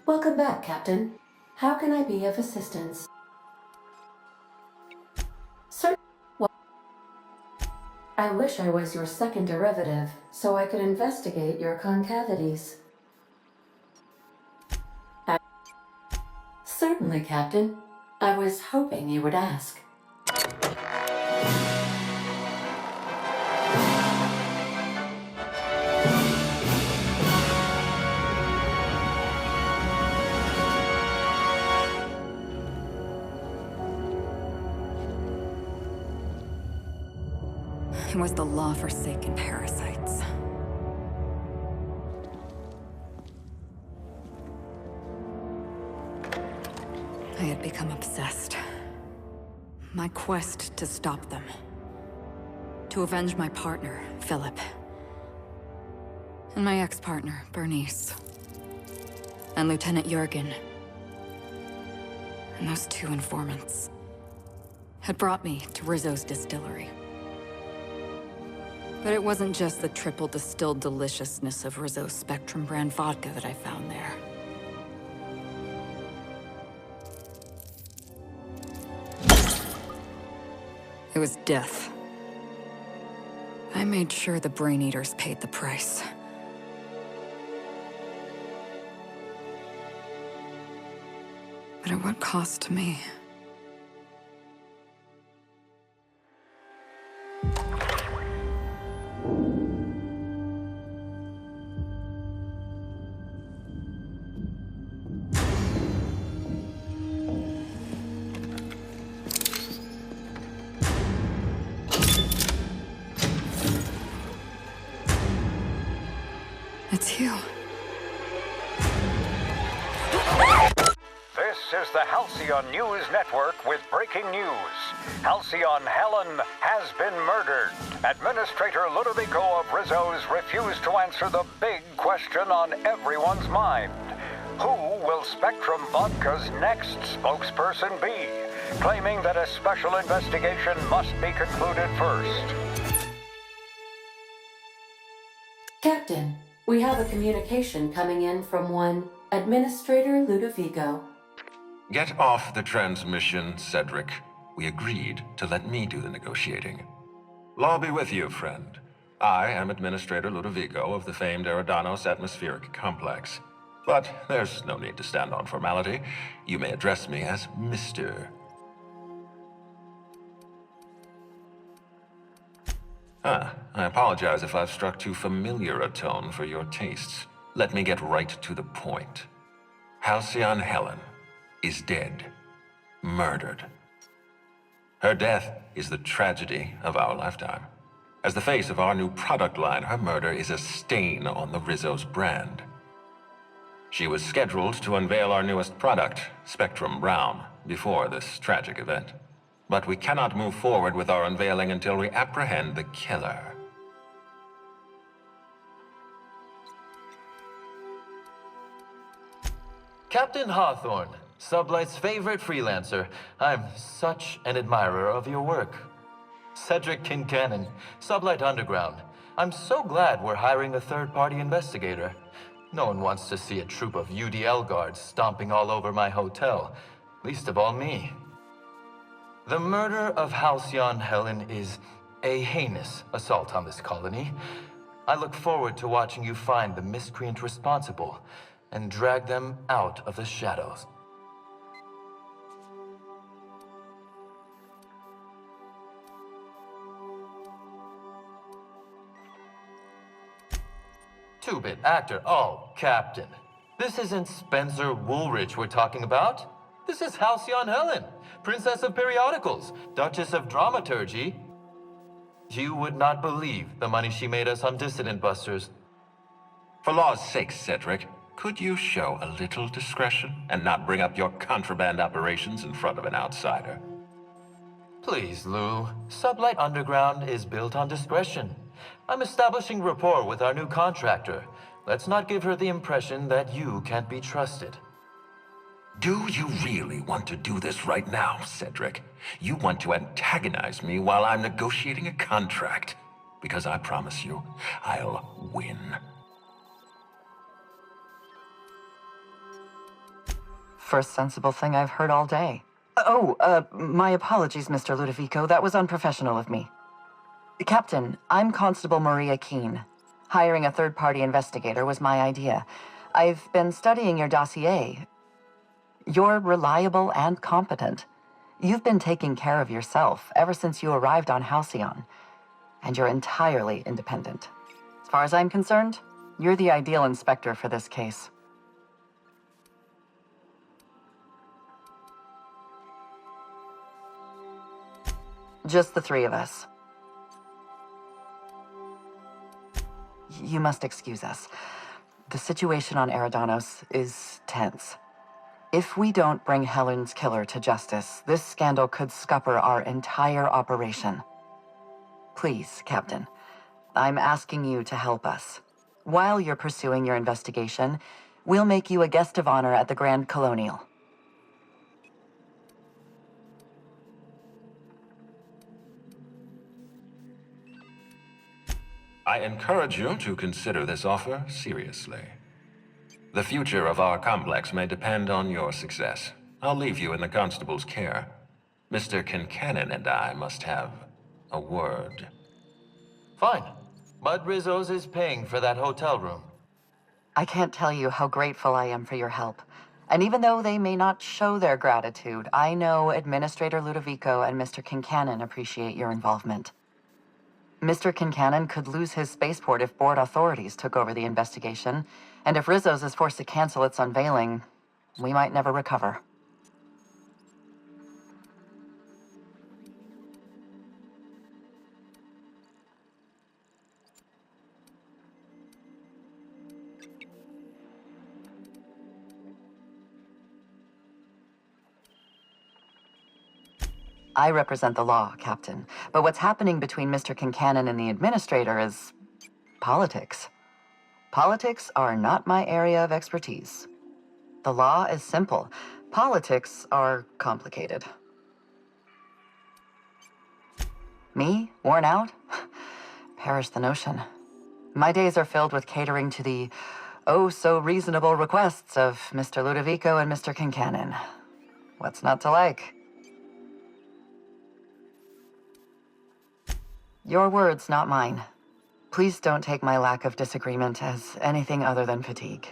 Welcome back, Captain. How can I be of assistance? Sir, well, I wish I was your second derivative, so I could investigate your concavities. Certainly, Captain. I was hoping you would ask. It was the law-forsaken parasites. I had become obsessed. My quest to stop them. To avenge my partner, Philip. And my ex-partner, Bernice. And Lieutenant Jurgen. And those two informants had brought me to Rizzo's distillery. But it wasn't just the triple distilled deliciousness of Rizzo's Spectrum brand vodka that I found there. It was death. I made sure the Brain Eaters paid the price. But at what cost to me? It's you. This is the Halcyon News Network with breaking news. Halcyon Helen has been murdered. Administrator Ludovico of Rizzo's refused to answer the big question on everyone's mind. Who will Spectrum Vodka's next spokesperson be? Claiming that a special investigation must be concluded first. Captain, we have a communication coming in from one Administrator Ludovico. Get off the transmission, Cedric. We agreed to let me do the negotiating. Law be with you, friend. I am Administrator Ludovico of the famed Eridanos Atmospheric Complex. But there's no need to stand on formality. You may address me as Mr. I apologize if I've struck too familiar a tone for your tastes. Let me get right to the point. Halcyon Helen is dead. Murdered. Her death is the tragedy of our lifetime. As the face of our new product line, her murder is a stain on the Rizzo's brand. She was scheduled to unveil our newest product, Spectrum Brown, before this tragic event. But we cannot move forward with our unveiling until we apprehend the killer. Captain Hawthorne, Sublight's favorite freelancer. I'm such an admirer of your work. Cedric Kincannon, Sublight Underground. I'm so glad we're hiring a third-party investigator. No one wants to see a troop of UDL guards stomping all over my hotel, least of all me. The murder of Halcyon Helen is a heinous assault on this colony. I look forward to watching you find the miscreant responsible and drag them out of the shadows. Two-bit actor. Oh, Captain. This isn't Spencer Woolrich we're talking about. This is Halcyon Helen, Princess of Periodicals, Duchess of Dramaturgy. You would not believe the money she made us on Dissident Busters. For law's sake, Cedric, could you show a little discretion and not bring up your contraband operations in front of an outsider? Please, Lou. Sublight Underground is built on discretion. I'm establishing rapport with our new contractor. Let's not give her the impression that you can't be trusted. Do you really want to do this right now, Cedric? You want to antagonize me while I'm negotiating a contract? Because I promise you, I'll win. First sensible thing I've heard all day. My apologies, Mr. Ludovico. That was unprofessional of me. Captain, I'm Constable Maria Keene. Hiring a third-party investigator was my idea. I've been studying your dossier. You're reliable and competent. You've been taking care of yourself ever since you arrived on Halcyon, and you're entirely independent. As far as I'm concerned, you're the ideal inspector for this case. Just the three of us. You must excuse us. The situation on Eridanos is tense. If we don't bring Helen's killer to justice, this scandal could scupper our entire operation. Please, Captain, I'm asking you to help us. While you're pursuing your investigation, we'll make you a guest of honor at the Grand Colonial. I encourage you to consider this offer seriously. The future of our complex may depend on your success. I'll leave you in the constable's care. Mr. Kincannon and I must have a word. Fine. But Rizzo's is paying for that hotel room. I can't tell you how grateful I am for your help. And even though they may not show their gratitude, I know Administrator Ludovico and Mr. Kincannon appreciate your involvement. Mr. Kincannon could lose his spaceport if board authorities took over the investigation, and if Rizzo's is forced to cancel its unveiling, we might never recover. I represent the law, Captain, but what's happening between Mr. Kincannon and the Administrator is politics. Politics are not my area of expertise. The law is simple. Politics are complicated. Me? Worn out? Perish the notion. My days are filled with catering to the oh-so-reasonable requests of Mr. Ludovico and Mr. Kincannon. What's not to like? Your words, not mine. Please don't take my lack of disagreement as anything other than fatigue.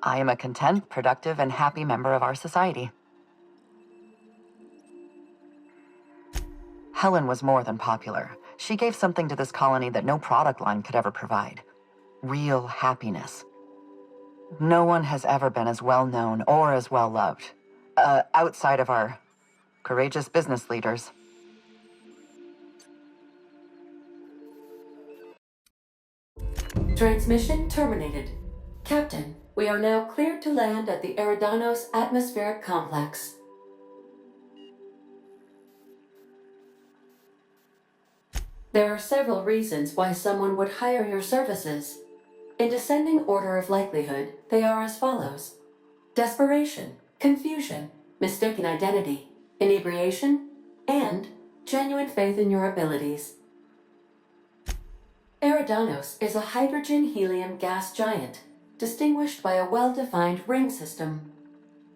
I am a content, productive, and happy member of our society. Helen was more than popular. She gave something to this colony that no product line could ever provide. Real happiness. No one has ever been as well known or as well loved. Outside of our courageous business leaders. Transmission terminated. Captain, we are now cleared to land at the Eridanos Atmospheric Complex. There are several reasons why someone would hire your services. In descending order of likelihood, they are as follows: desperation, confusion, mistaken identity, inebriation, and genuine faith in your abilities. Eridanos is a hydrogen-helium gas giant, distinguished by a well-defined ring system.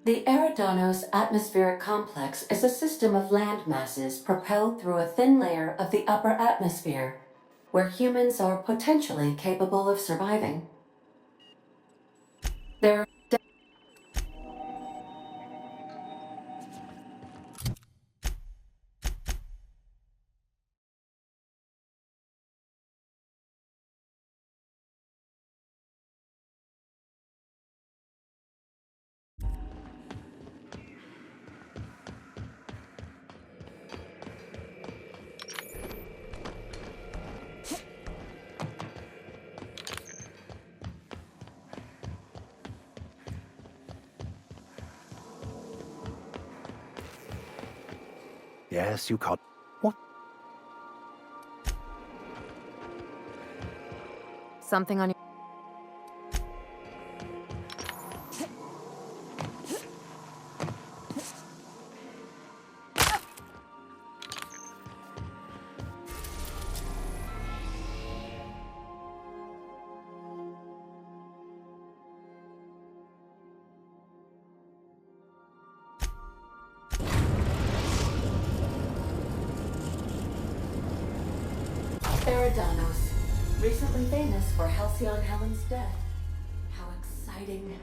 The Eridanos Atmospheric Complex is a system of land masses propelled through a thin layer of the upper atmosphere, where humans are potentially capable of surviving. There Yes, you can't. What? Something on your... Eridanos, recently famous for Halcyon Helen's death. How exciting.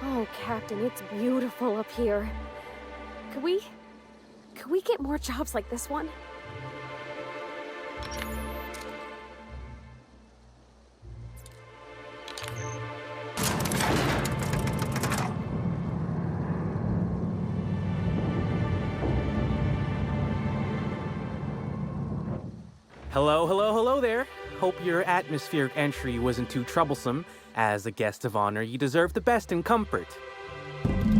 Oh, Captain, it's beautiful up here. Could we get more jobs like this one? Hello there. Hope your atmospheric entry wasn't too troublesome. As a guest of honor, you deserve the best in comfort.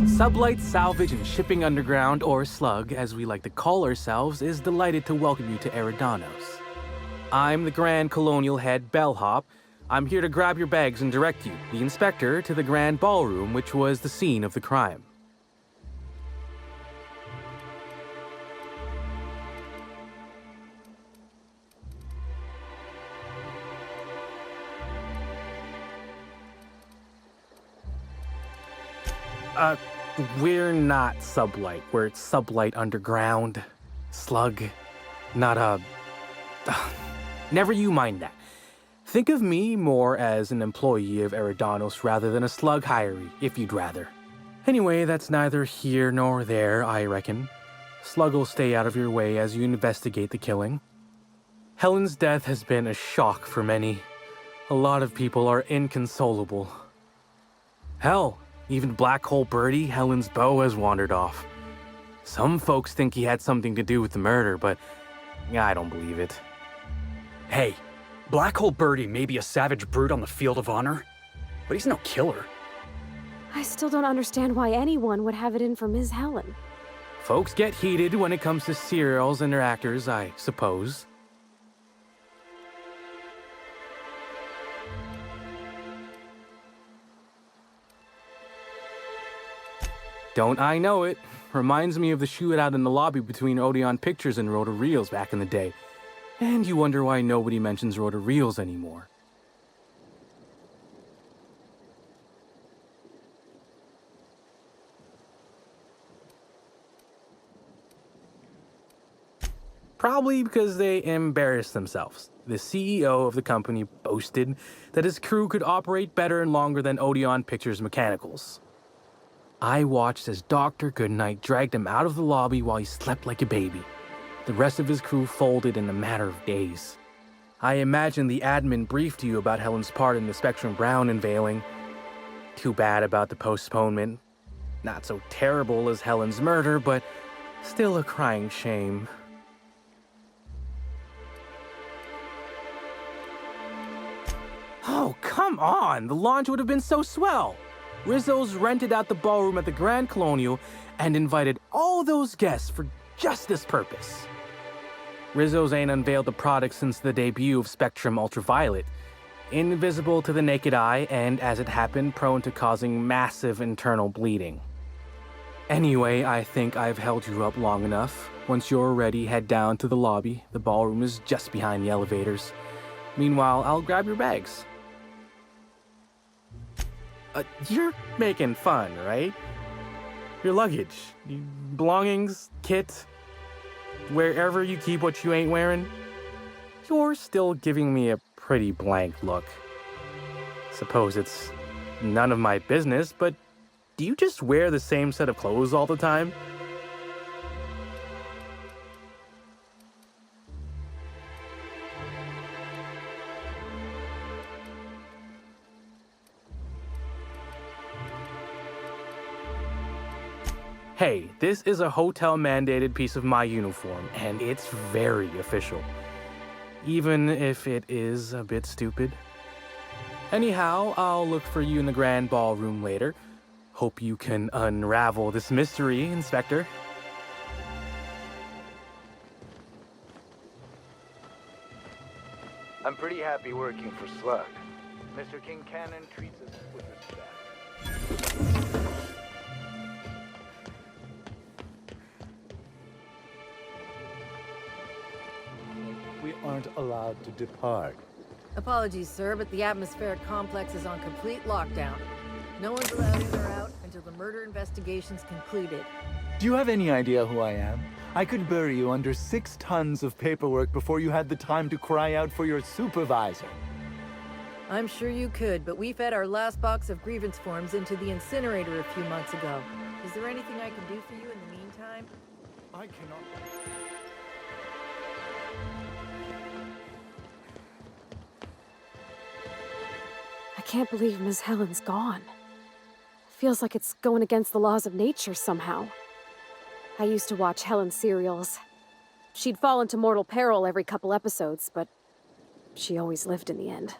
Sublight Salvage and Shipping Underground, or SLUG, as we like to call ourselves, is delighted to welcome you to Eridanos. I'm the Grand Colonial Head, Bellhop. I'm here to grab your bags and direct you, the Inspector, to the Grand Ballroom, which was the scene of the crime. We're not Sublight. We're Sublight Underground. Slug. Not a... Never you mind that. Think of me more as an employee of Eridanos rather than a slug hiree, if you'd rather. Anyway, that's neither here nor there, I reckon. Slug will stay out of your way as you investigate the killing. Helen's death has been a shock for many. A lot of people are inconsolable. Hell, even Black Hole Birdie, Helen's beau, has wandered off. Some folks think he had something to do with the murder, but I don't believe it. Hey, Black Hole Birdie may be a savage brute on the field of honor, but he's no killer. I still don't understand why anyone would have it in for Ms. Helen. Folks get heated when it comes to serials and their actors, I suppose. Don't I know it? Reminds me of the shootout in the lobby between Odeon Pictures and Rota Reels back in the day. And you wonder why nobody mentions Rota Reels anymore. Probably because they embarrassed themselves. The CEO of the company boasted that his crew could operate better and longer than Odeon Pictures mechanicals. I watched as Dr. Goodnight dragged him out of the lobby while he slept like a baby. The rest of his crew folded in a matter of days. I imagine the admin briefed you about Helen's part in the Spectrum Brown unveiling. Too bad about the postponement. Not so terrible as Helen's murder, but still a crying shame. Oh, come on! The launch would have been so swell! Rizzo's rented out the ballroom at the Grand Colonial and invited all those guests for just this purpose. Rizzo's ain't unveiled the product since the debut of Spectrum Ultraviolet. Invisible to the naked eye and, as it happened, prone to causing massive internal bleeding. Anyway, I think I've held you up long enough. Once you're ready, head down to the lobby. The ballroom is just behind the elevators. Meanwhile, I'll grab your bags. You're making fun, right? Your luggage, your belongings, kit, wherever you keep what you ain't wearing. You're still giving me a pretty blank look. Suppose it's none of my business, but do you just wear the same set of clothes all the time? Hey, this is a hotel-mandated piece of my uniform, and it's very official. Even if it is a bit stupid. Anyhow, I'll look for you in the grand ballroom later. Hope you can unravel this mystery, Inspector. I'm pretty happy working for Slug. Mr. Kincannon treats us with respect. We aren't allowed to depart. Apologies, sir, but the atmospheric complex is on complete lockdown. No one's allowed in or out until the murder investigation's concluded. Do you have any idea who I am? I could bury you under 6 tons of paperwork before you had the time to cry out for your supervisor. I'm sure you could, but we fed our last box of grievance forms into the incinerator a few months ago. Is there anything I can do for you in the meantime? I cannot... I can't believe Miss Helen's gone. Feels like it's going against the laws of nature somehow. I used to watch Helen's serials. She'd fall into mortal peril every couple episodes, but she always lived in the end.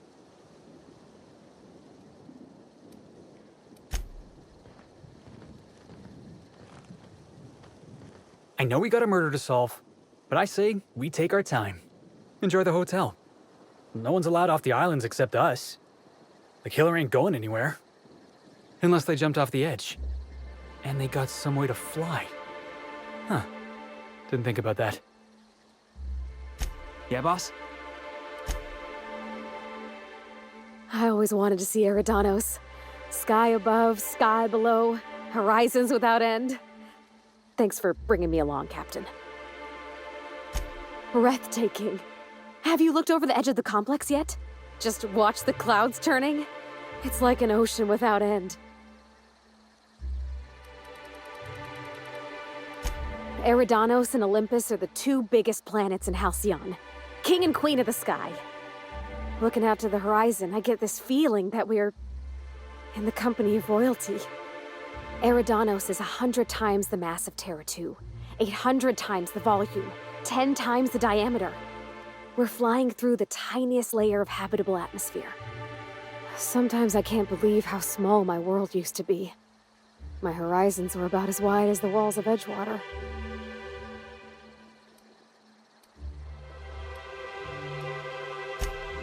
I know we got a murder to solve, but I say we take our time. Enjoy the hotel. No one's allowed off the islands except us. The killer ain't going anywhere. Unless they jumped off the edge. And they got some way to fly. Huh. Didn't think about that. Yeah, boss? I always wanted to see Eridanos. Sky above, sky below, horizons without end. Thanks for bringing me along, Captain. Breathtaking. Have you looked over the edge of the complex yet? Just watch the clouds turning? It's like an ocean without end. Eridanos and Olympus are the 2 biggest planets in Halcyon. King and Queen of the sky. Looking out to the horizon, I get this feeling that we're in the company of royalty. Eridanos is 100 times the mass of Terra 2, 800 times the volume, 10 times the diameter. We're flying through the tiniest layer of habitable atmosphere. Sometimes I can't believe how small my world used to be. My horizons were about as wide as the walls of Edgewater.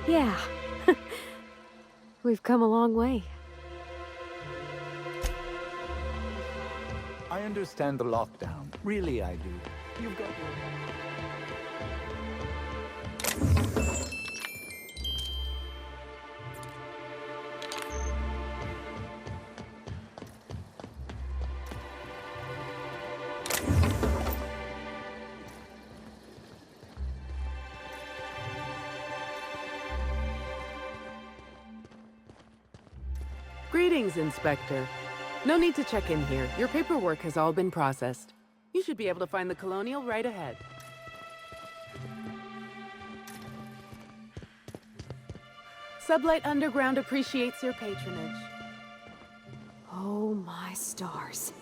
Yeah. We've come a long way. I understand the lockdown. Really, I do. You've got your... Greetings, Inspector. No need to check in here. Your paperwork has all been processed. You should be able to find the Colonial right ahead. Sublight Underground appreciates your patronage. Oh my stars.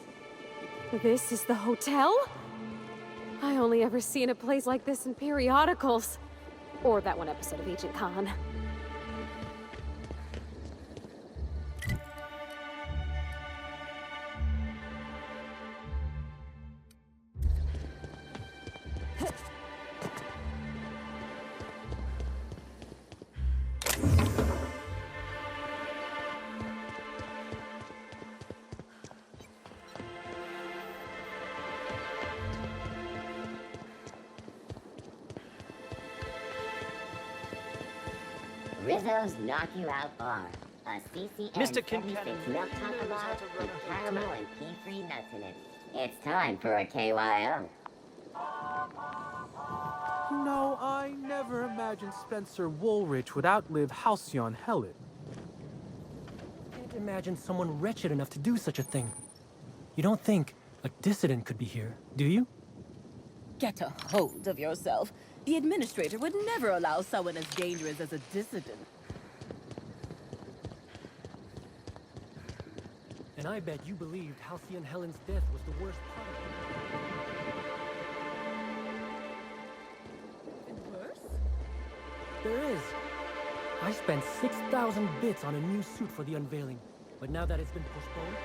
This is the hotel? I only ever seen a place like this in periodicals. Or that one episode of Agent Khan. Rizzo's Knock You Out Bar. A CCN Mr. 76 Kincannon milk chocolate bar with caramel and pea-free nuts in it. It's time for a KYO. No, I never imagined Spencer Woolrich would outlive Halcyon Helen. Can't imagine someone wretched enough to do such a thing. You don't think a dissident could be here, do you? Get a hold of yourself. The administrator would never allow someone as dangerous as a dissident. And I bet you believed Halcyon Helen's death was the worst punishment. Worse? There is. I spent 6,000 bits on a new suit for the unveiling, but now that it's been postponed,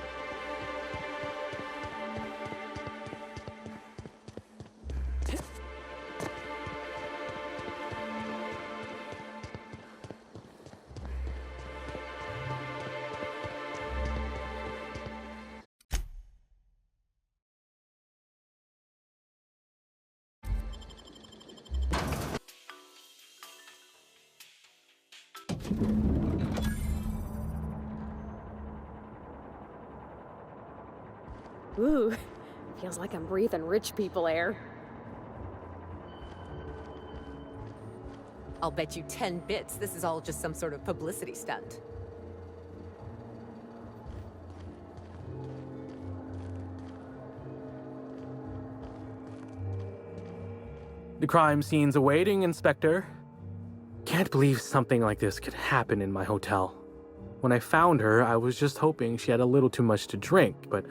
Ooh, feels like I'm breathing rich people air. I'll bet you 10 bits this is all just some sort of publicity stunt. The crime scene's awaiting, Inspector. Can't believe something like this could happen in my hotel. When I found her, I was just hoping she had a little too much to drink, but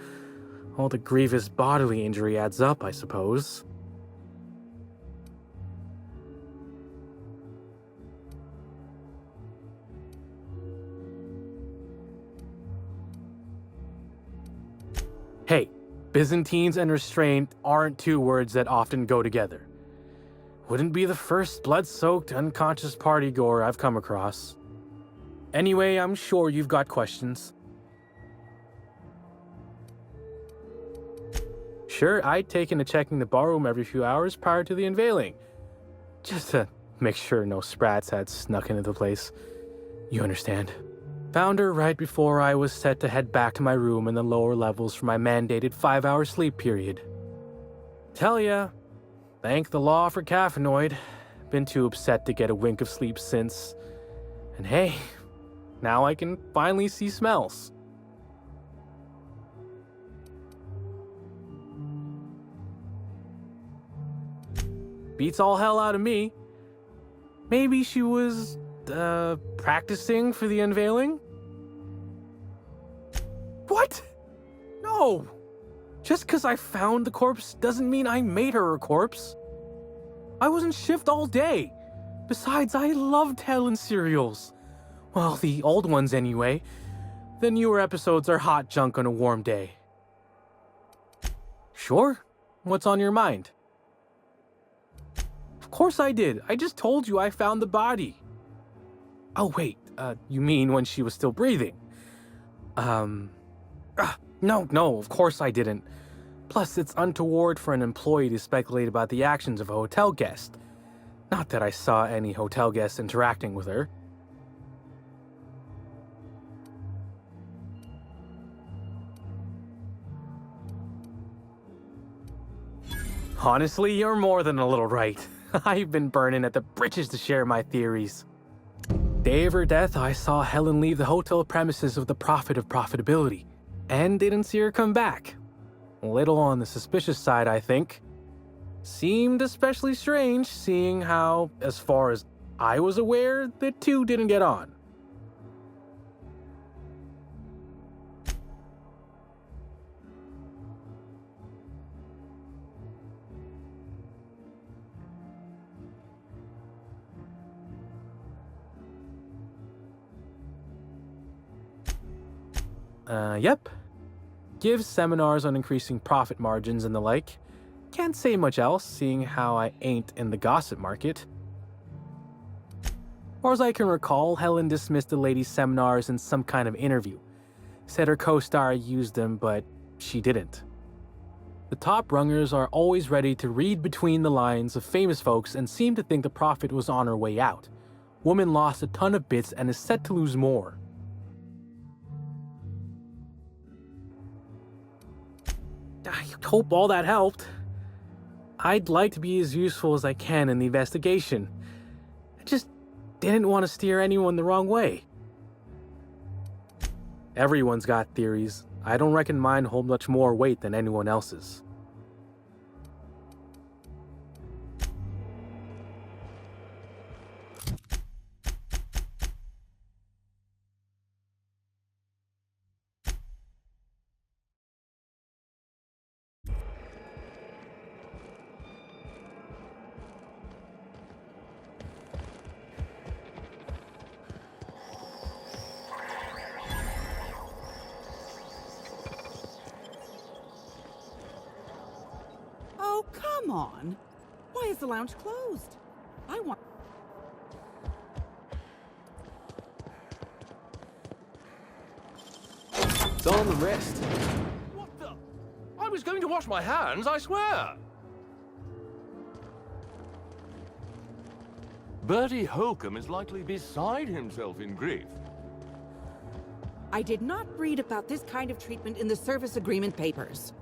all the grievous bodily injury adds up, I suppose. Hey, Byzantines and restraint aren't two words that often go together. Wouldn't be the first blood-soaked, unconscious party goer I've come across. Anyway, I'm sure you've got questions. Sure, I'd taken to checking the barroom every few hours prior to the unveiling, just to make sure no sprats had snuck into the place. You understand. Found her right before I was set to head back to my room in the lower levels for my mandated 5-hour sleep period. Tell ya, thank the law for caffeinoid. Been too upset to get a wink of sleep since. And hey, now I can finally see smells. Beats all hell out of me. Maybe she was, practicing for the unveiling? What? No! Just because I found the corpse doesn't mean I made her a corpse. I was in shift all day. Besides, I loved Helen serials. Well, the old ones anyway. The newer episodes are hot junk on a warm day. Sure? What's on your mind? Of course I did. I just told you I found the body. Oh, wait. You mean when she was still breathing? No, of course I didn't. Plus, it's untoward for an employee to speculate about the actions of a hotel guest. Not that I saw any hotel guests interacting with her. Honestly, you're more than a little right. I've been burning at the britches to share my theories. Day of her death, I saw Helen leave the hotel premises with the profit of profitability, and didn't see her come back. A little on the suspicious side, I think. Seemed especially strange, seeing how, as far as I was aware, the two didn't get on. Yep. Gives seminars on increasing profit margins and the like. Can't say much else, seeing how I ain't in the gossip market. Or as I can recall, Helen dismissed the ladies' seminars in some kind of interview. Said her co-star used them, but she didn't. The top rungers are always ready to read between the lines of famous folks and seem to think the profit was on her way out. Woman lost a ton of bits and is set to lose more. I hope all that helped. I'd like to be as useful as I can in the investigation. I just didn't want to steer anyone the wrong way. Everyone's got theories. I don't reckon mine hold much more weight than anyone else's. Oh, come on. Why is the lounge closed? I want... It's on the wrist. What the? I was going to wash my hands, I swear. Bertie Holcomb is likely beside himself in grief. I did not read about this kind of treatment in the service agreement papers.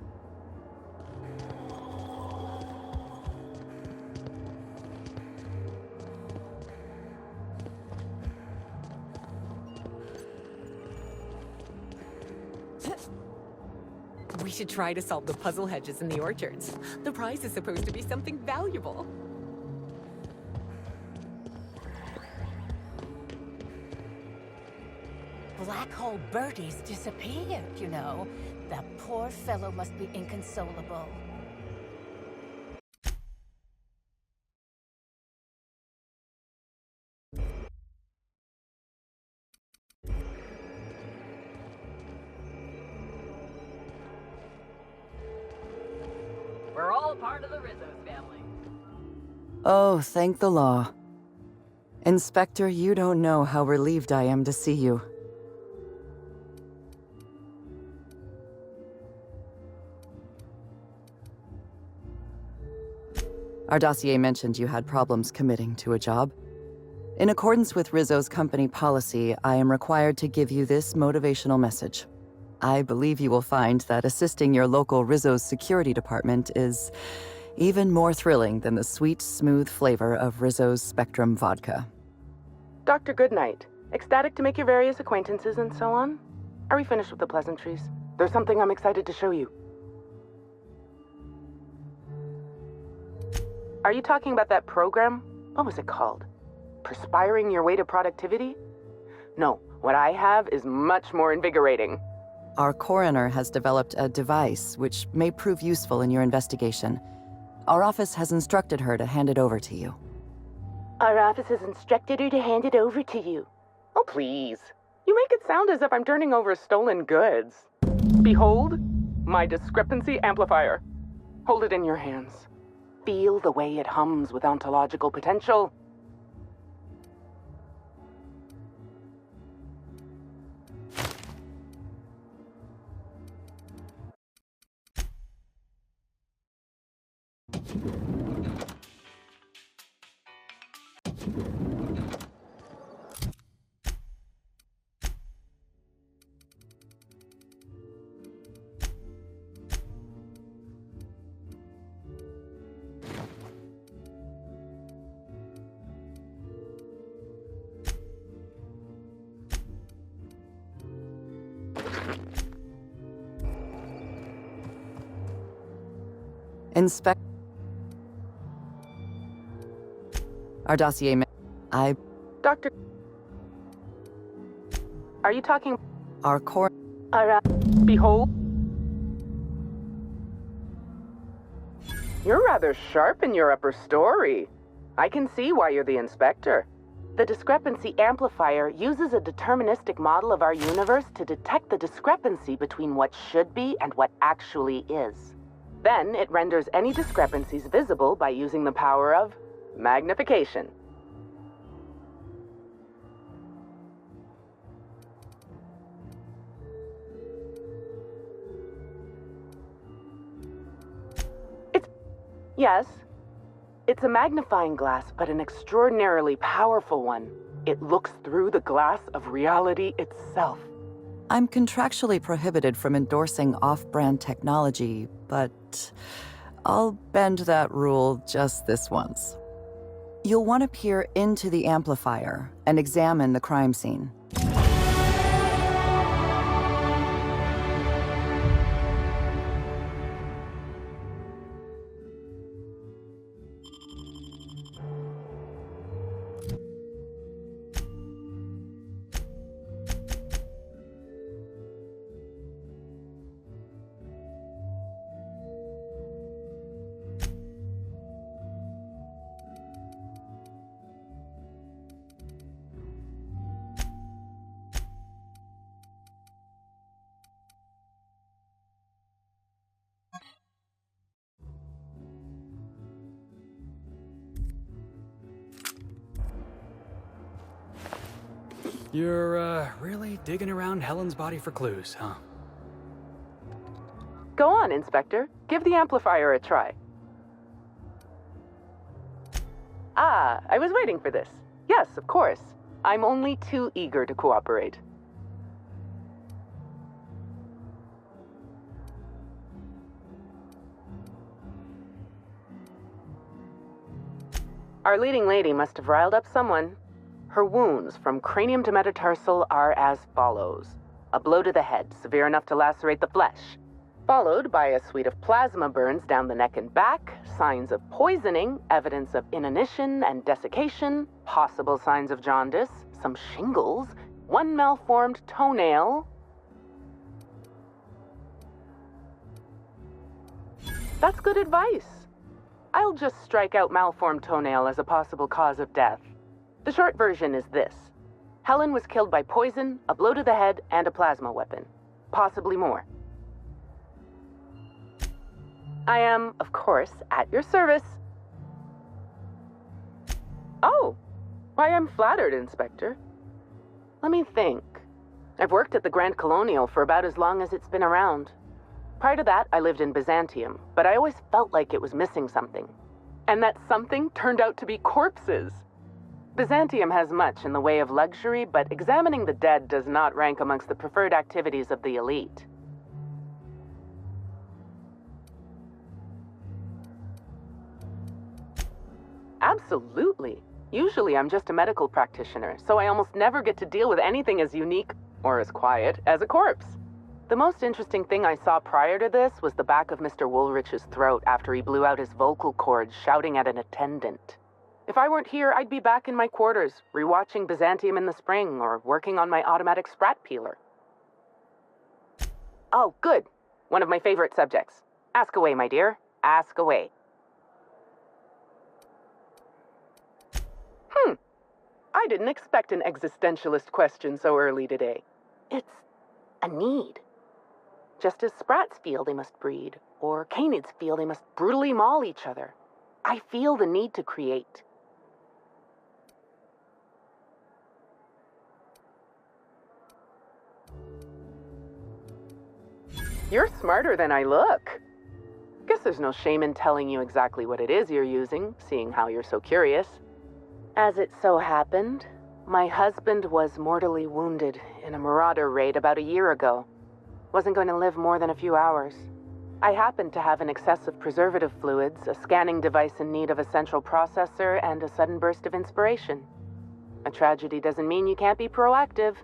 We should try to solve the puzzle hedges in the orchards. The prize is supposed to be something valuable. Black Hole Bertie's disappeared, you know. That poor fellow must be inconsolable. We're all part of the Rizzo's family. Oh, thank the law. Inspector, you don't know how relieved I am to see you. Our dossier mentioned you had problems committing to a job. In accordance with Rizzo's company policy, I am required to give you this motivational message. I believe you will find that assisting your local Rizzo's security department is even more thrilling than the sweet, smooth flavor of Rizzo's Spectrum vodka. Dr. Goodnight, ecstatic to make your various acquaintances and so on? Are we finished with the pleasantries? There's something I'm excited to show you. Are you talking about that program? What was it called? Perspiring Your Way to Productivity? No, what I have is much more invigorating. Our coroner has developed a device which may prove useful in your investigation. Our office has instructed her to hand it over to you. Our office has instructed her to hand it over to you. Oh, please. You make it sound as if I'm turning over stolen goods. Behold, my discrepancy amplifier. Hold it in your hands. Feel the way it hums with ontological potential. Inspect. Our dossier. Doctor. Are you talking? Our core. Behold. You're rather sharp in your upper story. I can see why you're the inspector. The discrepancy amplifier uses a deterministic model of our universe to detect the discrepancy between what should be and what actually is. Then it renders any discrepancies visible by using the power of magnification. Yes, it's a magnifying glass, but an extraordinarily powerful one. It looks through the glass of reality itself. I'm contractually prohibited from endorsing off-brand technology, but I'll bend that rule just this once. You'll want to peer into the amplifier and examine the crime scene. You're, really digging around Helen's body for clues, huh? Go on, Inspector. Give the amplifier a try. Ah, I was waiting for this. Yes, of course. I'm only too eager to cooperate. Our leading lady must have riled up someone. Her wounds from cranium to metatarsal are as follows. A blow to the head, severe enough to lacerate the flesh, followed by a suite of plasma burns down the neck and back, signs of poisoning, evidence of inanition and desiccation, possible signs of jaundice, some shingles, one malformed toenail. That's good advice. I'll just strike out malformed toenail as a possible cause of death. The short version is this. Helen was killed by poison, a blow to the head, and a plasma weapon. Possibly more. I am, of course, at your service. Oh, why, I'm flattered, Inspector. Let me think. I've worked at the Grand Colonial for about as long as it's been around. Prior to that, I lived in Byzantium, but I always felt like it was missing something. And that something turned out to be corpses. Byzantium has much in the way of luxury, but examining the dead does not rank amongst the preferred activities of the elite. Absolutely. Usually I'm just a medical practitioner, so I almost never get to deal with anything as unique, or as quiet, as a corpse. The most interesting thing I saw prior to this was the back of Mr. Woolrich's throat after he blew out his vocal cords shouting at an attendant. If I weren't here, I'd be back in my quarters, rewatching Byzantium in the spring, or working on my automatic sprat peeler. Oh, good. One of my favorite subjects. Ask away, my dear. Ask away. I didn't expect an existentialist question so early today. It's a need. Just as sprats feel they must breed, or canids feel they must brutally maul each other, I feel the need to create. You're smarter than I look. Guess there's no shame in telling you exactly what it is you're using, seeing how you're so curious. As it so happened, my husband was mortally wounded in a marauder raid about a year ago. Wasn't going to live more than a few hours. I happened to have an excess of preservative fluids, a scanning device in need of a central processor, and a sudden burst of inspiration. A tragedy doesn't mean you can't be proactive.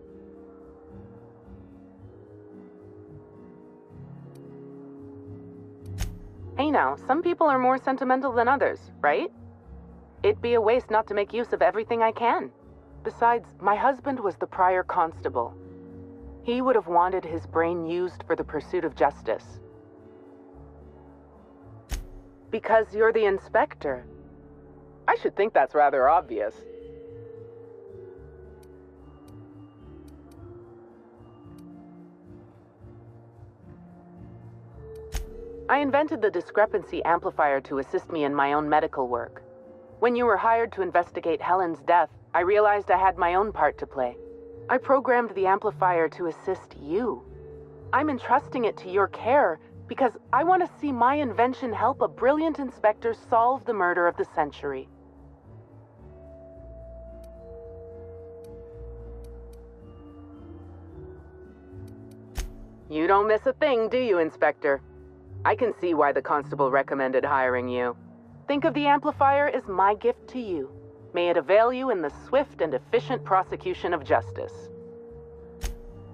Hey now, some people are more sentimental than others, right? It'd be a waste not to make use of everything I can. Besides, my husband was the prior constable. He would have wanted his brain used for the pursuit of justice. Because you're the inspector. I should think that's rather obvious. I invented the discrepancy amplifier to assist me in my own medical work. When you were hired to investigate Helen's death, I realized I had my own part to play. I programmed the amplifier to assist you. I'm entrusting it to your care because I want to see my invention help a brilliant inspector solve the murder of the century. You don't miss a thing, do you, Inspector? I can see why the constable recommended hiring you. Think of the amplifier as my gift to you. May it avail you in the swift and efficient prosecution of justice.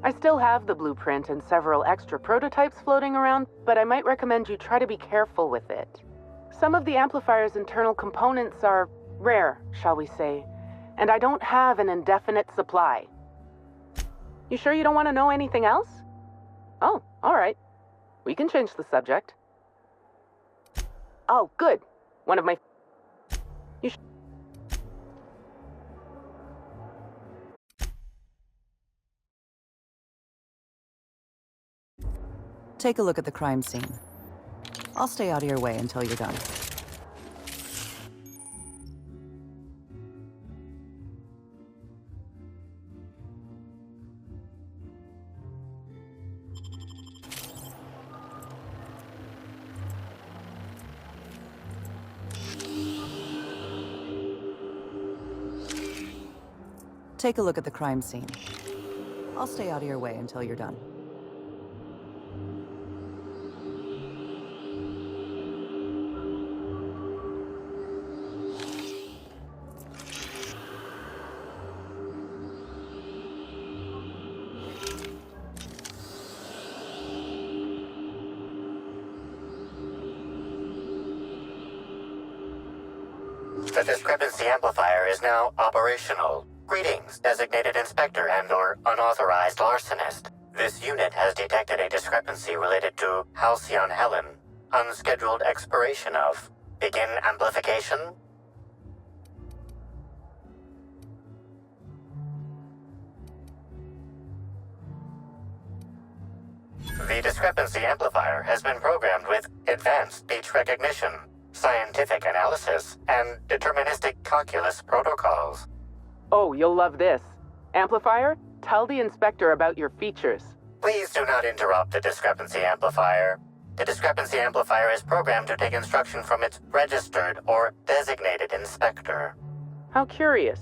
I still have the blueprint and several extra prototypes floating around, but I might recommend you try to be careful with it. Some of the amplifier's internal components are rare, shall we say, and I don't have an indefinite supply. You sure you don't want to know anything else? Oh, all right. We can change the subject. Oh, good. One of my... You Take a look at the crime scene. I'll stay out of your way until you're done. Take a look at the crime scene. I'll stay out of your way until you're done. The discrepancy amplifier is now operational. Greetings, designated inspector and/or unauthorized larcenist. This unit has detected a discrepancy related to Halcyon Helen. Unscheduled expiration of. Begin amplification. The discrepancy amplifier has been programmed with advanced speech recognition, scientific analysis, and deterministic calculus protocols. Oh, you'll love this. Amplifier, tell the inspector about your features. Please do not interrupt the discrepancy amplifier. The discrepancy amplifier is programmed to take instruction from its registered or designated inspector. How curious.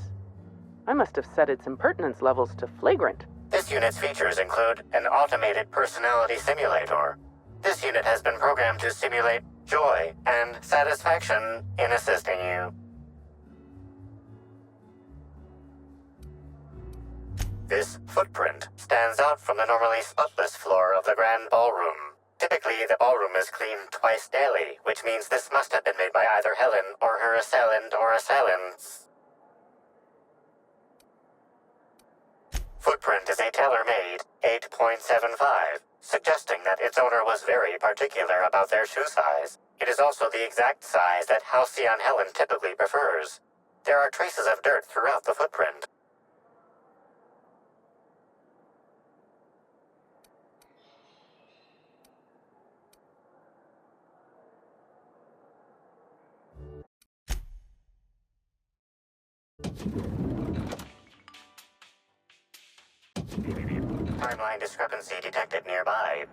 I must have set its impertinence levels to flagrant. This unit's features include an automated personality simulator. This unit has been programmed to simulate joy and satisfaction in assisting you. This footprint stands out from the normally spotless floor of the grand ballroom. Typically, the ballroom is cleaned twice daily, which means this must have been made by either Helen or her assailant or assailants. Footprint is a tailor-made 8.75, suggesting that its owner was very particular about their shoe size. It is also the exact size that Halcyon Helen typically prefers. There are traces of dirt throughout the footprint. Timeline discrepancy detected nearby.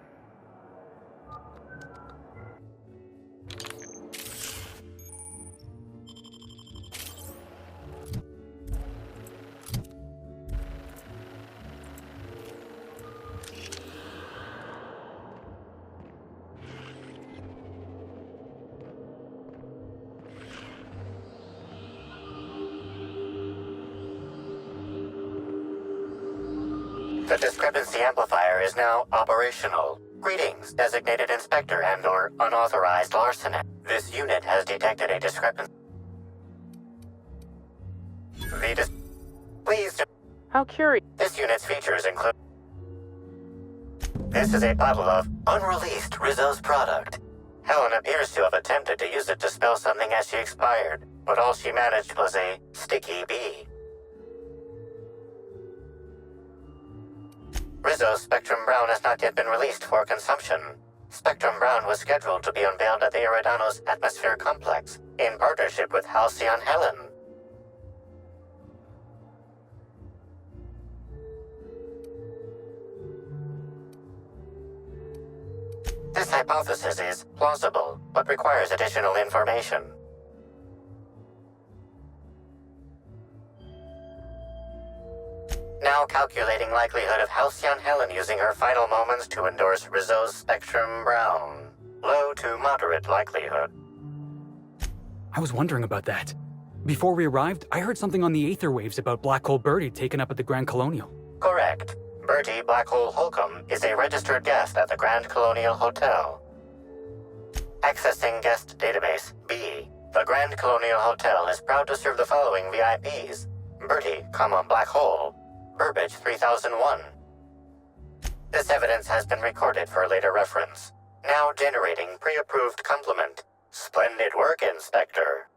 The discrepancy amplifier is now operational. Greetings, designated inspector and/or unauthorized larcenist. This unit has detected a discrepancy. Please do. How curious. This unit's features include. This is a bottle of unreleased Rizzo's product. Helen appears to have attempted to use it to spell something as she expired, but all she managed was a sticky bee. Rizzo's Spectrum Brown has not yet been released for consumption. Spectrum Brown was scheduled to be unveiled at the Eridanos Atmosphere Complex in partnership with Halcyon Helen. This hypothesis is plausible, but requires additional information. Now calculating increasing likelihood of Halcyon Helen using her final moments to endorse Rizzo's Spectrum Brown. Low to moderate likelihood. I was wondering about that. Before we arrived, I heard something on the aether waves about Black Hole Birdie taken up at the Grand Colonial. Correct. Bertie Black Hole Holcomb is a registered guest at the Grand Colonial Hotel. Accessing guest database B. The Grand Colonial Hotel is proud to serve the following VIPs. Bertie, Black Hole. Burbage 3001. This evidence has been recorded for later reference. Now generating pre-approved compliment. Splendid work, Inspector.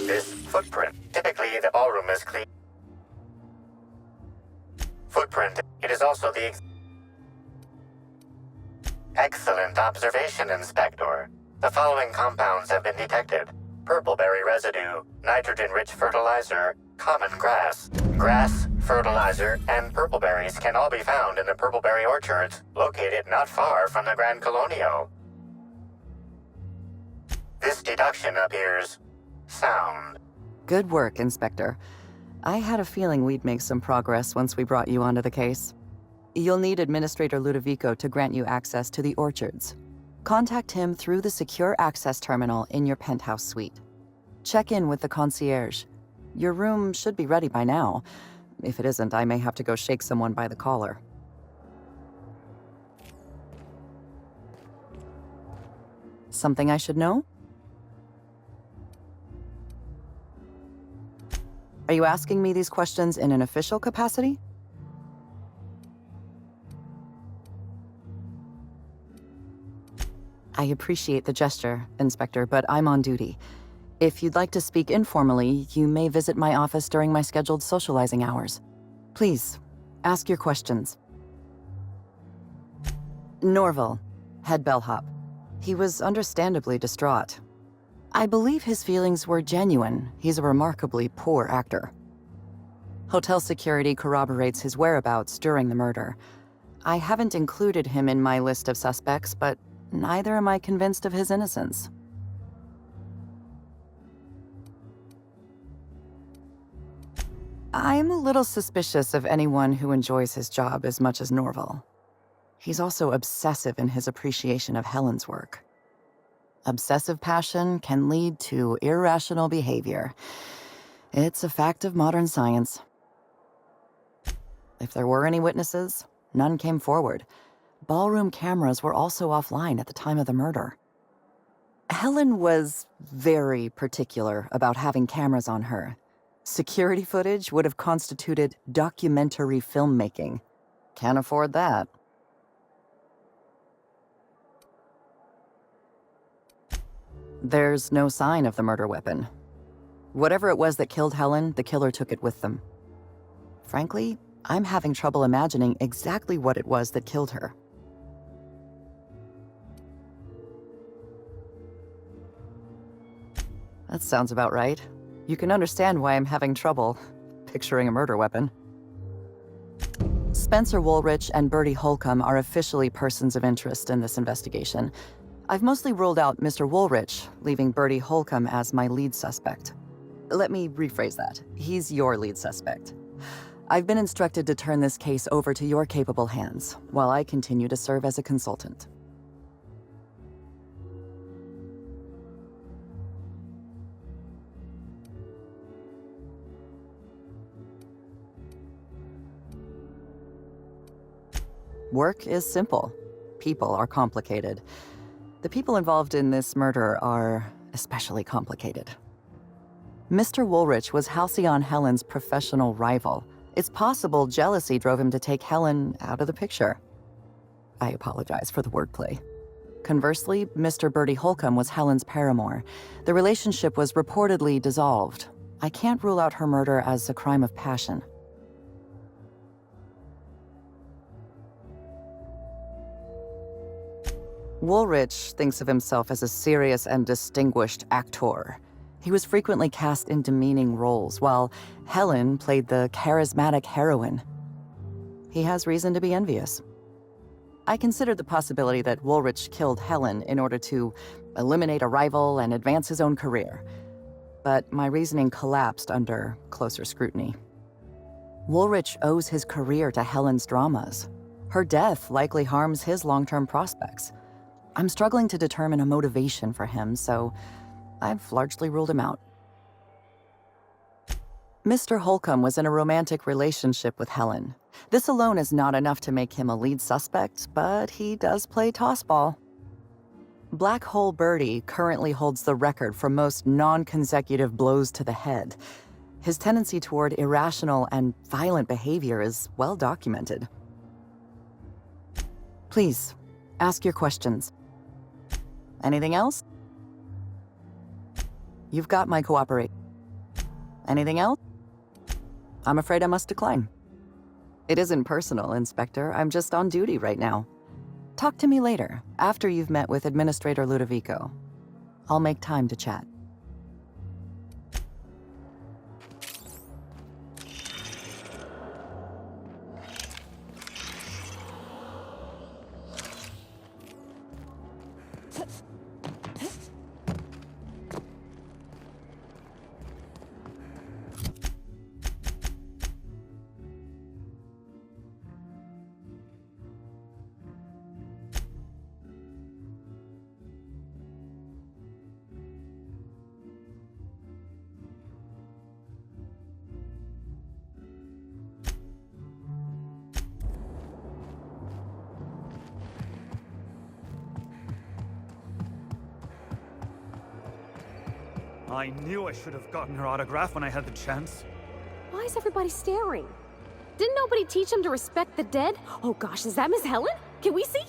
This footprint. Typically, the ballroom is clean. Footprint. It is also the excellent observation, Inspector. The following compounds have been detected. Purpleberry residue, nitrogen-rich fertilizer, common grass. Grass, fertilizer, and purpleberries can all be found in the purpleberry orchards, located not far from the Grand Colonial. This deduction appears sound. Good work, Inspector. I had a feeling we'd make some progress once we brought you onto the case. You'll need Administrator Ludovico to grant you access to the orchards. Contact him through the secure access terminal in your penthouse suite. Check in with the concierge. Your room should be ready by now. If it isn't, I may have to go shake someone by the collar. Something I should know? Are you asking me these questions in an official capacity? I appreciate the gesture, Inspector, but I'm on duty. If you'd like to speak informally, you may visit my office during my scheduled socializing hours. Please, ask your questions. Norval, head bellhop. He was understandably distraught. I believe his feelings were genuine. He's a remarkably poor actor. Hotel security corroborates his whereabouts during the murder. I haven't included him in my list of suspects, but neither am I convinced of his innocence. I'm a little suspicious of anyone who enjoys his job as much as Norval. He's also obsessive in his appreciation of Helen's work. Obsessive passion can lead to irrational behavior. It's a fact of modern science. If there were any witnesses, none came forward. Ballroom cameras were also offline at the time of the murder. Helen was very particular about having cameras on her. Security footage would have constituted documentary filmmaking. Can't afford that. There's no sign of the murder weapon. Whatever it was that killed Helen, the killer took it with them. Frankly, I'm having trouble imagining exactly what it was that killed her. That sounds about right. You can understand why I'm having trouble picturing a murder weapon. Spencer Woolrich and Bertie Holcomb are officially persons of interest in this investigation. I've mostly ruled out Mr. Woolrich, leaving Bertie Holcomb as my lead suspect. Let me rephrase that. He's your lead suspect. I've been instructed to turn this case over to your capable hands, while I continue to serve as a consultant. Work is simple. People are complicated. The people involved in this murder are especially complicated. Mr. Woolrich was Halcyon Helen's professional rival. It's possible jealousy drove him to take Helen out of the picture. I apologize for the wordplay. Conversely, Mr. Bertie Holcomb was Helen's paramour. The relationship was reportedly dissolved. I can't rule out her murder as a crime of passion. Woolrich thinks of himself as a serious and distinguished actor. He was frequently cast in demeaning roles, while Helen played the charismatic heroine. He has reason to be envious. I considered the possibility that Woolrich killed Helen in order to eliminate a rival and advance his own career. But my reasoning collapsed under closer scrutiny. Woolrich owes his career to Helen's dramas. Her death likely harms his long-term prospects. I'm struggling to determine a motivation for him, so I've largely ruled him out. Mr. Holcomb was in a romantic relationship with Helen. This alone is not enough to make him a lead suspect, but he does play tossball. Black Hole Birdie currently holds the record for most non-consecutive blows to the head. His tendency toward irrational and violent behavior is well documented. Please, ask your questions. Anything else? You've got my cooperation. Anything else? I'm afraid I must decline. It isn't personal, Inspector. I'm just on duty right now. Talk to me later, after you've met with Administrator Ludovico. I'll make time to chat. I knew I should have gotten her autograph when I had the chance. Why is everybody staring? Didn't nobody teach him to respect the dead? Oh gosh, is that Miss Helen? Can we see?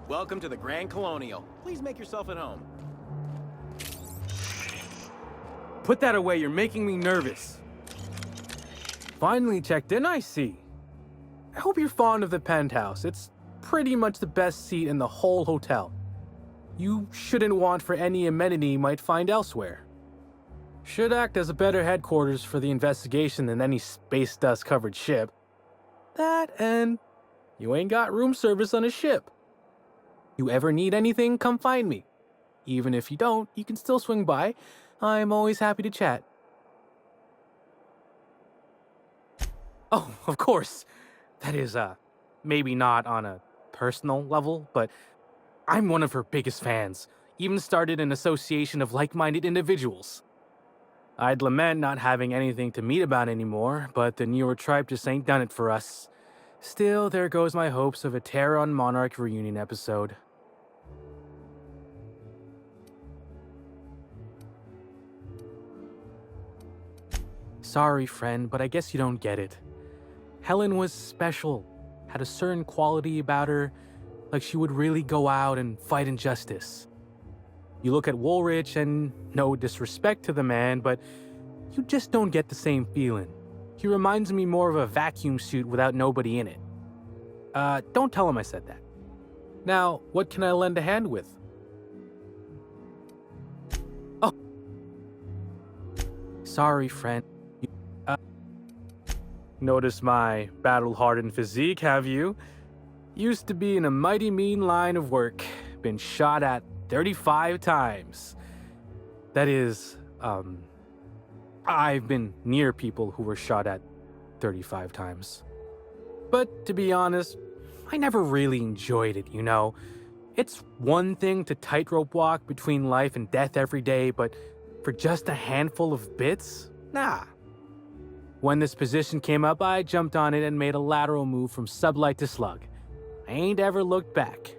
Welcome to the Grand Colonial. Please make yourself at home. Put that away, you're making me nervous. Finally checked in, I see. I hope you're fond of the penthouse. It's pretty much the best seat in the whole hotel. You shouldn't want for any amenity you might find elsewhere. Should act as a better headquarters for the investigation than any space dust covered ship. That and you ain't got room service on a ship. You ever need anything, come find me. Even if you don't, you can still swing by. I'm always happy to chat. Oh, of course. That is, maybe not on a personal level, but I'm one of her biggest fans. Even started an association of like-minded individuals. I'd lament not having anything to meet about anymore, but the newer tribe just ain't done it for us. Still, there goes my hopes of a Terran Monarch reunion episode. Sorry, friend, but I guess you don't get it. Helen was special, had a certain quality about her, like she would really go out and fight injustice. You look at Woolrich and no disrespect to the man, but you just don't get the same feeling. He reminds me more of a vacuum suit without nobody in it. Don't tell him I said that. Now, what can I lend a hand with? Oh. Sorry, friend. Notice my battle-hardened physique, have you? Used to be in a mighty mean line of work. Been shot at 35 times. That is, I've been near people who were shot at 35 times. But to be honest, I never really enjoyed it, you know? It's one thing to tightrope walk between life and death every day, but for just a handful of bits? Nah. When this position came up, I jumped on it and made a lateral move from sublight to slug. I ain't ever looked back.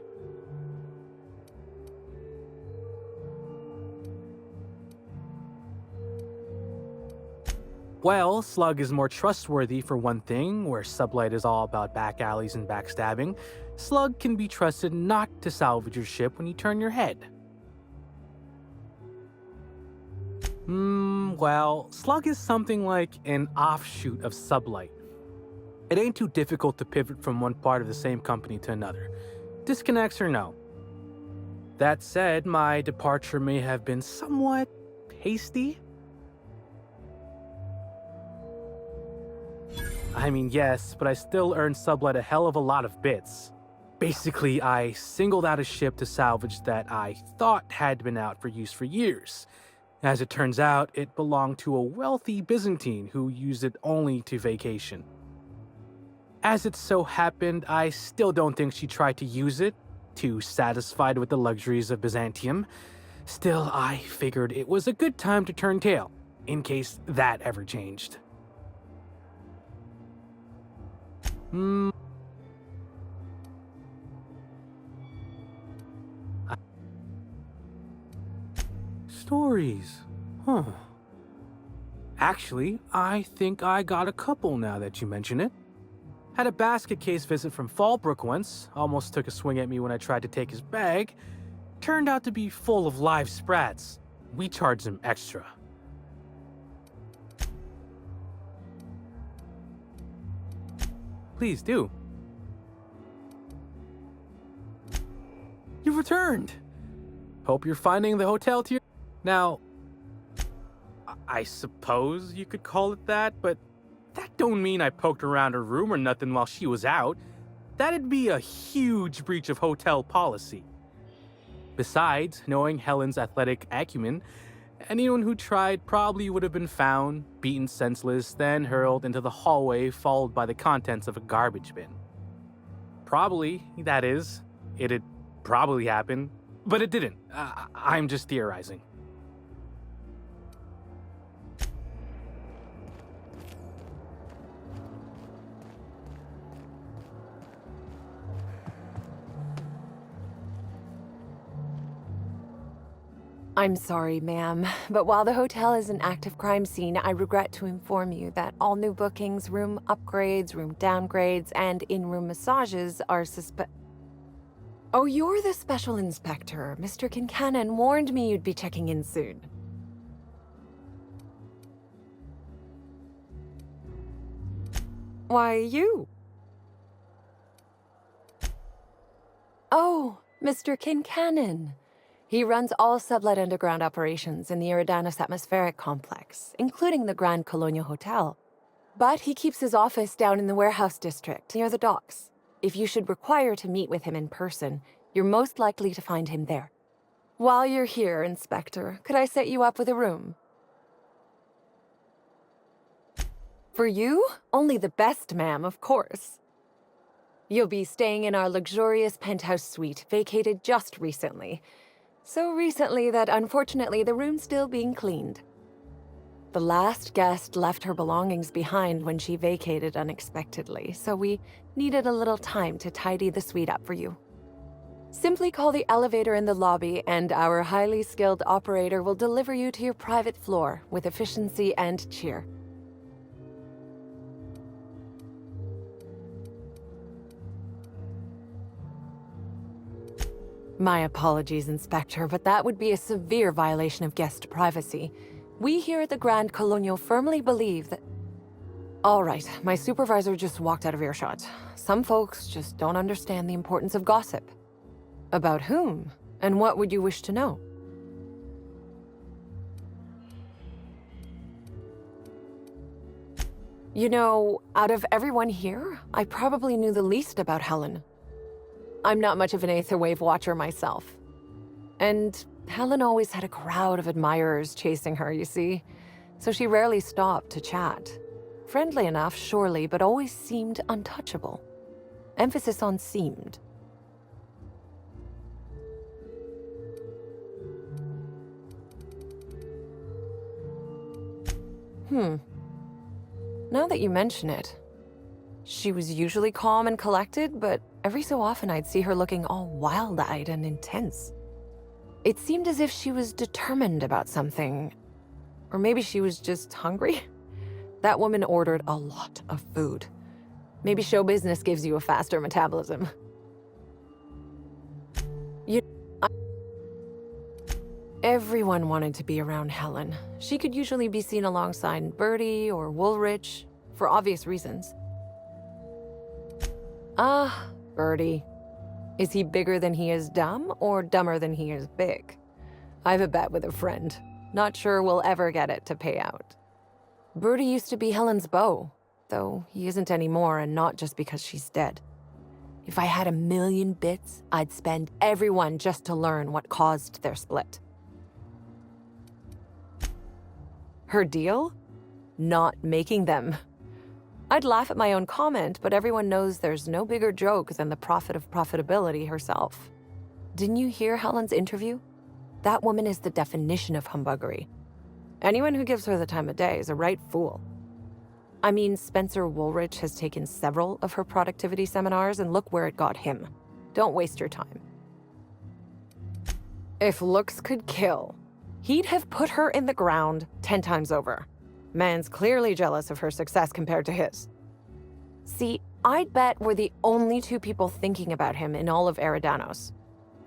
Well, Slug is more trustworthy for one thing, where Sublight is all about back alleys and backstabbing. Slug can be trusted not to salvage your ship when you turn your head. Well, Slug is something like an offshoot of Sublight. It ain't too difficult to pivot from one part of the same company to another. Disconnects or no. That said, my departure may have been somewhat hasty. I mean, yes, but I still earned Sublight a hell of a lot of bits. Basically, I singled out a ship to salvage that I thought had been out for use for years. As it turns out, it belonged to a wealthy Byzantine who used it only to vacation. As it so happened, I still don't think she tried to use it, too satisfied with the luxuries of Byzantium. Still, I figured it was a good time to turn tail, in case that ever changed. Stories. Huh. Actually, I think I got a couple now that you mention it. Had a basket case visit from Fallbrook once. Almost took a swing at me when I tried to take his bag. Turned out to be full of live sprats. We charged him extra. Please do. You've returned. Hope you're finding the hotel to your... Now, I suppose you could call it that, but that don't mean I poked around her room or nothing while she was out. That'd be a huge breach of hotel policy. Besides, knowing Helen's athletic acumen, anyone who tried probably would have been found, beaten senseless, then hurled into the hallway, followed by the contents of a garbage bin. Probably, that is. It'd probably happen, but it didn't. I'm just theorizing. I'm sorry, ma'am, but while the hotel is an active crime scene, I regret to inform you that all new bookings, room upgrades, room downgrades, and in-room massages are Oh, you're the special inspector. Mr. Kincannon warned me you'd be checking in soon. Why, you? Oh, Mr. Kincannon. He runs all Sublight Underground operations in the Eridanos Atmospheric Complex, including the Grand Colonial Hotel. But he keeps his office down in the warehouse district, near the docks. If you should require to meet with him in person, you're most likely to find him there. While you're here, Inspector, could I set you up with a room? For you? Only the best, ma'am, of course. You'll be staying in our luxurious penthouse suite, vacated just recently. So recently that unfortunately the room's still being cleaned. The last guest left her belongings behind when she vacated unexpectedly, so we needed a little time to tidy the suite up for you. Simply call the elevator in the lobby and our highly skilled operator will deliver you to your private floor with efficiency and cheer. My apologies, Inspector, but that would be a severe violation of guest privacy. We here at the Grand Colonial firmly believe that... All right, my supervisor just walked out of earshot. Some folks just don't understand the importance of gossip. About whom? And what would you wish to know? You know, out of everyone here, I probably knew the least about Helen. I'm not much of an Aetherwave watcher myself. And Helen always had a crowd of admirers chasing her, you see. So she rarely stopped to chat. Friendly enough, surely, but always seemed untouchable. Emphasis on seemed. Now that you mention it, she was usually calm and collected, but every so often I'd see her looking all wild-eyed and intense. It seemed as if she was determined about something. Or maybe she was just hungry? That woman ordered a lot of food. Maybe show business gives you a faster metabolism. Everyone wanted to be around Helen. She could usually be seen alongside Bertie or Woolrich, for obvious reasons. Ah, Bertie. Is he bigger than he is dumb, or dumber than he is big? I've a bet with a friend. Not sure we'll ever get it to pay out. Bertie used to be Helen's beau. though he isn't anymore, and not just because she's dead. If I had 1,000,000 bits, I'd spend every one just to learn what caused their split. Her deal? Not making them. I'd laugh at my own comment, but everyone knows there's no bigger joke than the prophet of profitability herself. Didn't you hear Helen's interview? That woman is the definition of humbuggery. Anyone who gives her the time of day is a right fool. I mean, Spencer Woolridge has taken several of her productivity seminars, and look where it got him. Don't waste your time. If looks could kill, he'd have put her in the ground 10 times over. Man's clearly jealous of her success compared to his. See, I'd bet we're the only 2 people thinking about him in all of Eridanos.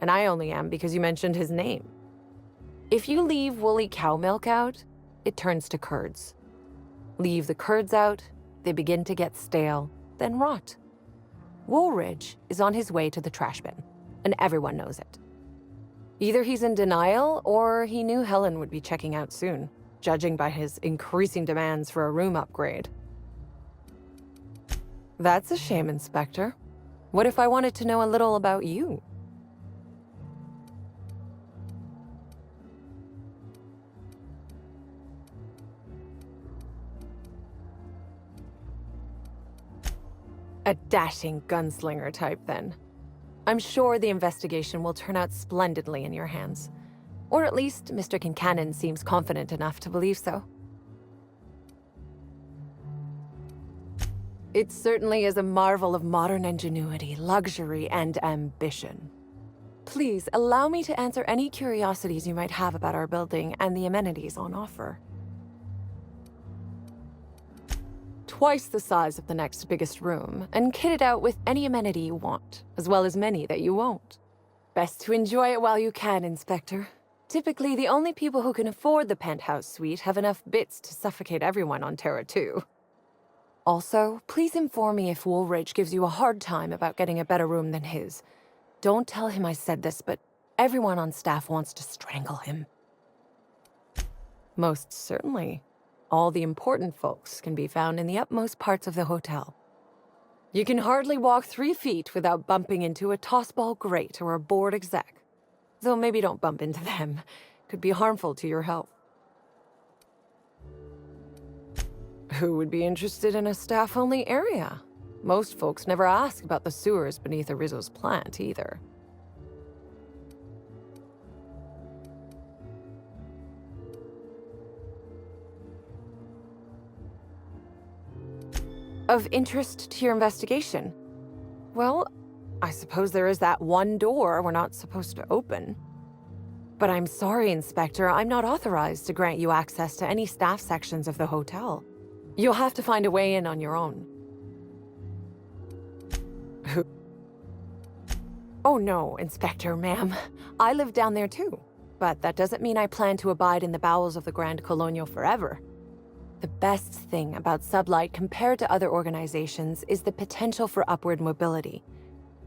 And I only am because you mentioned his name. If you leave woolly cow milk out, it turns to curds. Leave the curds out, they begin to get stale, then rot. Woolridge is on his way to the trash bin, and everyone knows it. Either he's in denial, or he knew Helen would be checking out soon, judging by his increasing demands for a room upgrade. That's a shame, Inspector. What if I wanted to know a little about you? A dashing gunslinger type, then. I'm sure the investigation will turn out splendidly in your hands. Or at least Mr. Kincannon seems confident enough to believe so. It certainly is a marvel of modern ingenuity, luxury, and ambition. Please, allow me to answer any curiosities you might have about our building and the amenities on offer. Twice the size of the next biggest room, and kitted out with any amenity you want, as well as many that you won't. Best to enjoy it while you can, Inspector. Typically, the only people who can afford the penthouse suite have enough bits to suffocate everyone on Terra 2. Also, please inform me if Woolridge gives you a hard time about getting a better room than his. Don't tell him I said this, but everyone on staff wants to strangle him. Most certainly. All the important folks can be found in the utmost parts of the hotel. You can hardly walk 3 feet without bumping into a tossball grate or a bored exec. Though maybe don't bump into them. Could be harmful to your health. Who would be interested in a staff-only area? Most folks never ask about the sewers beneath Arizo's plant, either. Of interest to your investigation? Well, I suppose there is that one door we're not supposed to open. But I'm sorry, Inspector, I'm not authorized to grant you access to any staff sections of the hotel. You'll have to find a way in on your own. Oh no, Inspector, ma'am. I live down there too. But that doesn't mean I plan to abide in the bowels of the Grand Colonial forever. The best thing about Sublight compared to other organizations is the potential for upward mobility.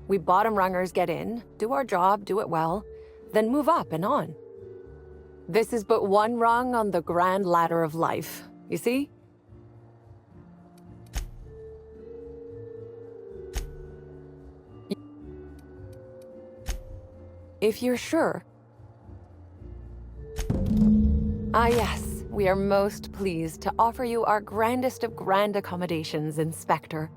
We bottom rungers get in, do our job, do it well, then move up and on. This is but one rung on the grand ladder of life, you see? If you're sure. Ah yes. We are most pleased to offer you our grandest of grand accommodations, Inspector.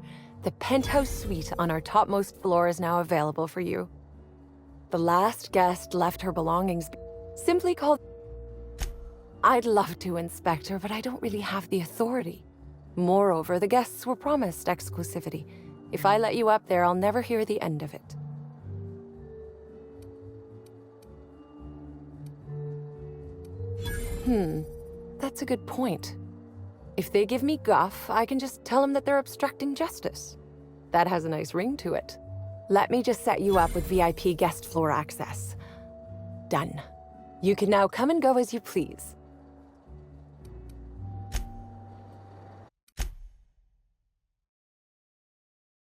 The penthouse suite on our topmost floor is now available for you. The last guest left her belongings simply called... I'd love to, Inspector, but I don't really have the authority. Moreover, the guests were promised exclusivity. If I let you up there, I'll never hear the end of it. That's a good point. If they give me guff, I can just tell them that they're obstructing justice. That has a nice ring to it. Let me just set you up with VIP guest floor access. Done. You can now come and go as you please.